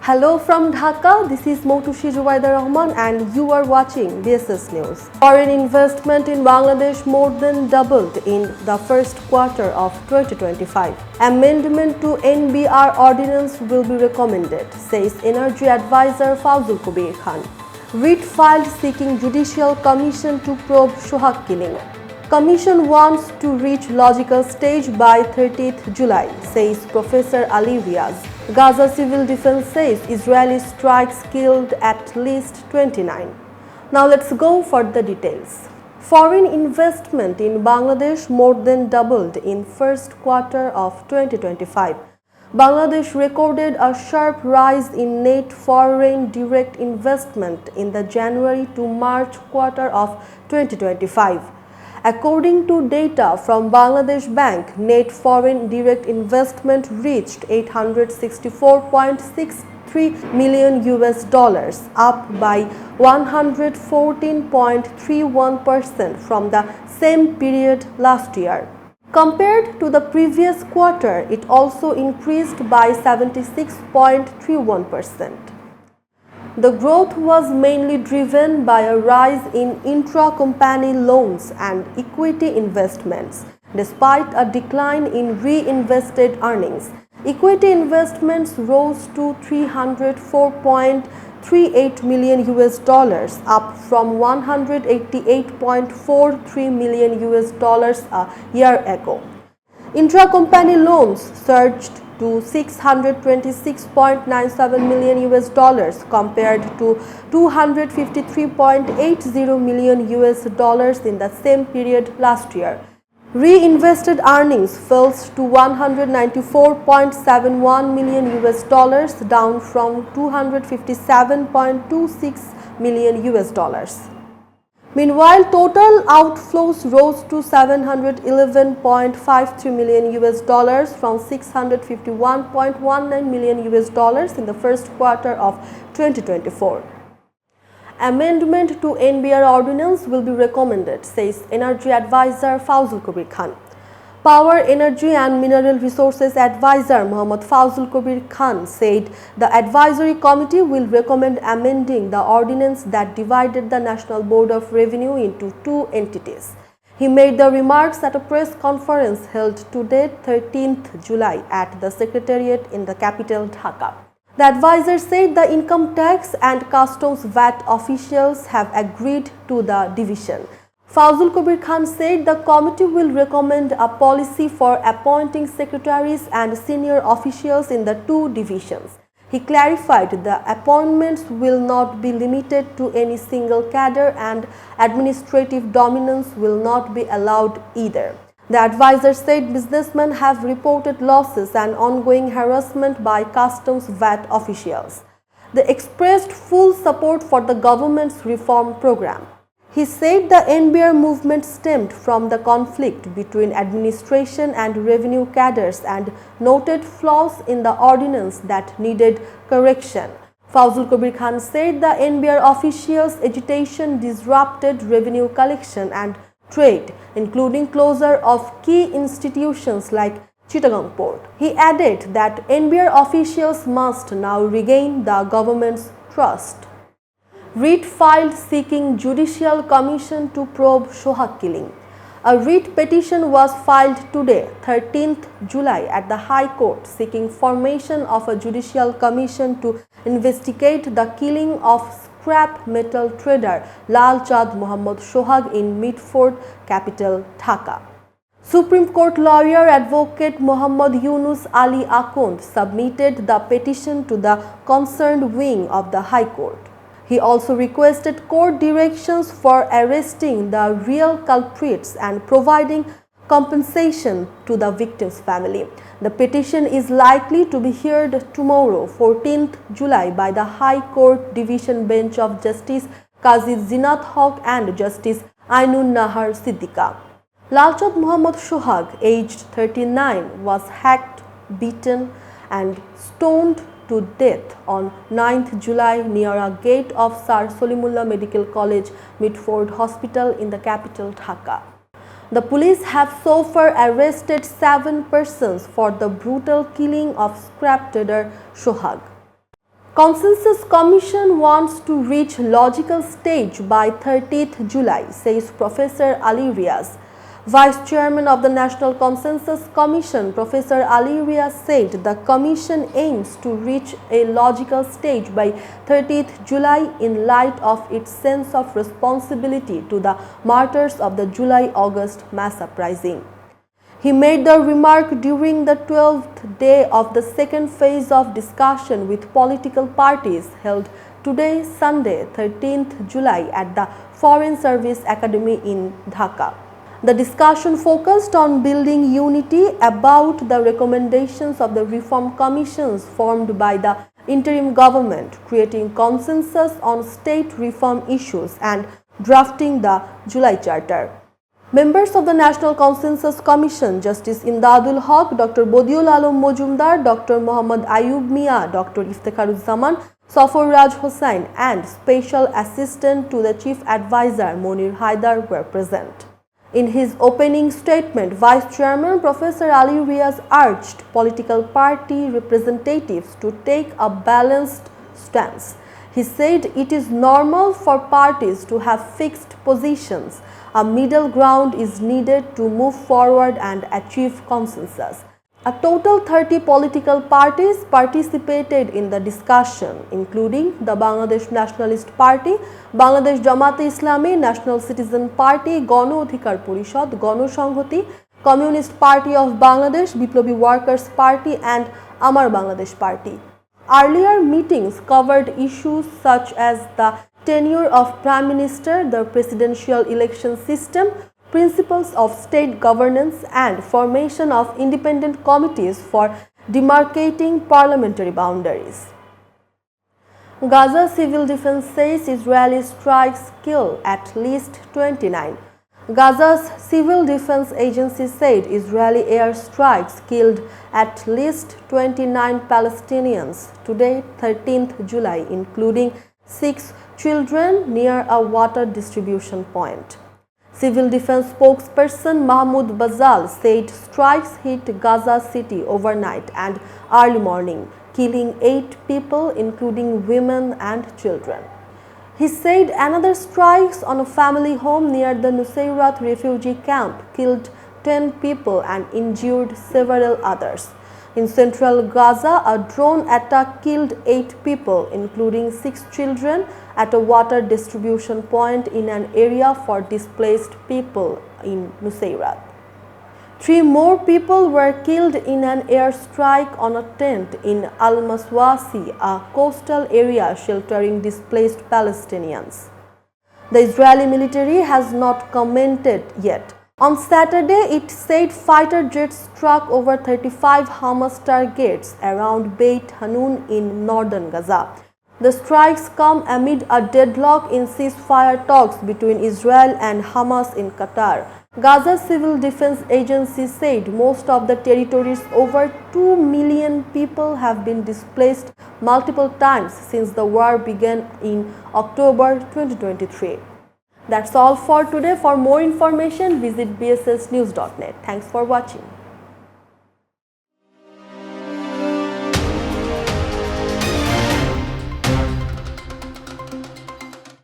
Hello from Dhaka, this is Motushi Jubaida Rahman and you are watching BSS News. Foreign investment in Bangladesh more than doubled in the first quarter of 2025. Amendment to NBR ordinance will be recommended, says Energy Advisor Fazul Kabir Khan. Writ filed seeking Judicial Commission to probe Sohag killing. Commission wants to reach logical stage by 30th July, says Professor Ali Riaz. Gaza Civil Defense says Israeli strikes killed at least 29. Now let's go for the details. Foreign investment in Bangladesh more than doubled in first quarter of 2025. Bangladesh recorded a sharp rise in net foreign direct investment in the January to March quarter of 2025. According to data from Bangladesh Bank, net foreign direct investment reached $864.63 million, up by 114.31% from the same period last year. Compared to the previous quarter, it also increased by 76.31%. The growth was mainly driven by a rise in intra-company loans and equity investments, despite a decline in reinvested earnings. Equity investments rose to $304.38 million, up from $188.43 million a year ago. Intra-company loans surged to $626.97 million compared to $253.80 million in the same period last year. Reinvested earnings fell to $194.71 million, down from $257.26 million. Meanwhile, total outflows rose to $711.53 million from $651.19 million in the first quarter of 2024. Amendment to NBR ordinance will be recommended, says Energy Advisor Fazul Kabir Khan. Power, Energy and Mineral Resources Advisor Mohammad Fazul Kabir Khan said the advisory committee will recommend amending the ordinance that divided the National Board of Revenue into two entities. He made the remarks at a press conference held today, 13th July, at the Secretariat in the capital Dhaka. The advisor said the income tax and customs VAT officials have agreed to the division. Fazul Kabir Khan said the committee will recommend a policy for appointing secretaries and senior officials in the two divisions. He clarified the appointments will not be limited to any single cadre and administrative dominance will not be allowed either. The advisor said businessmen have reported losses and ongoing harassment by customs VAT officials. They expressed full support for the government's reform program. He said the NBR movement stemmed from the conflict between administration and revenue cadres and noted flaws in the ordinance that needed correction. Fazul Kabir Khan said the NBR officials' agitation disrupted revenue collection and trade, including closure of key institutions like Chittagong Port. He added that NBR officials must now regain the government's trust. Writ filed seeking Judicial Commission to probe Sohag killing. A writ petition was filed today, 13th July, at the High Court seeking formation of a Judicial Commission to investigate the killing of scrap metal trader Lal Chand Mohammad Sohag in Midford, capital Dhaka. Supreme Court lawyer advocate Muhammad Yunus Ali Akund submitted the petition to the concerned wing of the High Court. He also requested court directions for arresting the real culprits and providing compensation to the victim's family. The petition is likely to be heard tomorrow, 14th July, by the High Court Division Bench of Justice Qazi Zinat Haq and Justice Ainun Nahar Siddiqa. Lal Chand Mohammad Sohag, aged 39, was hacked, beaten and stoned to death on 9th July near a gate of Sir Solimullah Medical College, Midford Hospital in the capital Dhaka. The police have so far arrested 7 persons for the brutal killing of scrap trader Sohag. Consensus Commission wants to reach logical stage by 30th July, says Professor Ali Riaz. Vice Chairman of the National Consensus Commission, Professor Ali Riaz said the Commission aims to reach a logical stage by 30th July in light of its sense of responsibility to the martyrs of the July-August mass uprising. He made the remark during the 12th day of the second phase of discussion with political parties held today, Sunday, 13th July at the Foreign Service Academy in Dhaka. The discussion focused on building unity about the recommendations of the reform commissions formed by the interim government, creating consensus on state reform issues and drafting the July Charter. Members of the National Consensus Commission, Justice Imdadul Haq, Dr. Bodiul Alam Mojumdar, Dr. Muhammad Ayub Mia, Dr. Iftekharuzzaman, Safar Raj Hossain and Special Assistant to the Chief Advisor Monir Haidar were present. In his opening statement, Vice Chairman Professor Ali Riaz urged political party representatives to take a balanced stance. He said it is normal for parties to have fixed positions. A middle ground is needed to move forward and achieve consensus. A total 30 political parties participated in the discussion, including the Bangladesh Nationalist Party, Bangladesh Jamaat-e-Islami, National Citizen Party, Gano Adhikar Porishad, Gano Sanghati, Communist Party of Bangladesh, Biplobi Workers Party and Amar Bangladesh Party. Earlier meetings covered issues such as the tenure of Prime Minister, the presidential election system, principles of state governance and formation of independent committees for demarcating parliamentary boundaries. Gaza Civil Defense says Israeli strikes kill at least 29. Gaza's Civil Defense Agency said Israeli air strikes killed at least 29 Palestinians today, 13th July, including 6 children near a water distribution point. Civil Defense spokesperson Mahmoud Bazal said strikes hit Gaza City overnight and early morning, killing 8 people, including women and children. He said another strikes on a family home near the Nusayrat refugee camp killed 10 people and injured several others. In central Gaza, a drone attack killed 8 people, including 6 children, at a water distribution point in an area for displaced people in Nusayrat. 3 more people were killed in an airstrike on a tent in Al-mawasi, a coastal area sheltering displaced Palestinians. The Israeli military has not commented yet. On Saturday, it said fighter jets struck over 35 Hamas targets around Beit Hanun in northern Gaza. The strikes come amid a deadlock in ceasefire talks between Israel and Hamas in Qatar. Gaza's Civil Defense Agency said most of the territory's over 2 million people have been displaced multiple times since the war began in October 2023. That's all for today. For more information, visit bssnews.net. Thanks for watching.